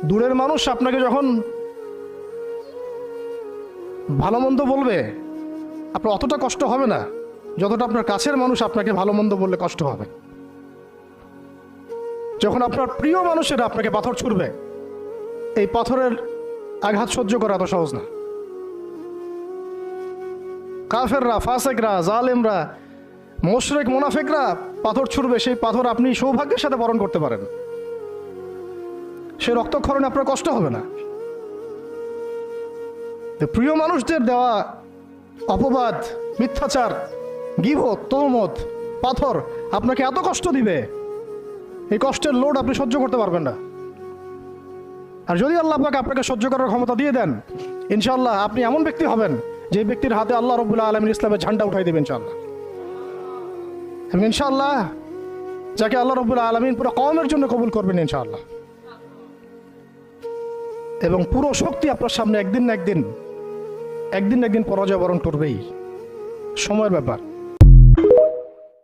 দূরের মানুষ আপনাকে যখন ভালো মন্দ বলবে আপনার অতটা কষ্ট হবে না যতটা আপনার কাছের মানুষ আপনাকে ভালো মন্দ বললে কষ্ট হবে। যখন আপনার প্রিয় মানুষেরা আপনাকে পাথর ছুড়বে, এই পাথরের আঘাত সহ্য করা এত সহজ না। কাফেররা, ফাসেকরা, জালেমরা, মুশরিক, মুনাফিকরা পাথর ছুড়বে, সেই পাথর আপনি সৌভাগ্যের সাথে বরণ করতে পারেন, সে রক্তক্ষরণে আপনার কষ্ট হবে না। প্রিয় মানুষদের দেওয়া অপবাদ, মিথ্যাচার, গীবত, তহমত, পাথর আপনাকে এত কষ্ট দিবে, এই কষ্টের লোড আপনি সহ্য করতে পারবেন না। আর যদি আল্লাহ পাক আপনাকে সহ্য করার ক্ষমতা দিয়ে দেন, ইনশাআল্লাহ আপনি এমন ব্যক্তি হবেন যে ব্যক্তির হাতে আল্লাহ রাব্বুল আলামিন ইসলামের ঝান্ডা উঠাই দেবেন ইনশাআল্লাহ। এবং ইনশাআল্লাহ যাকে আল্লাহ রাব্বুল আলামিন পুরো কওমের জন্য কবুল করবেন ইনশাআল্লাহ। এবং পুরো শক্তি আপনার সামনে একদিন না একদিন পরাজয় বরণ করবেই, সময়ের ব্যাপার।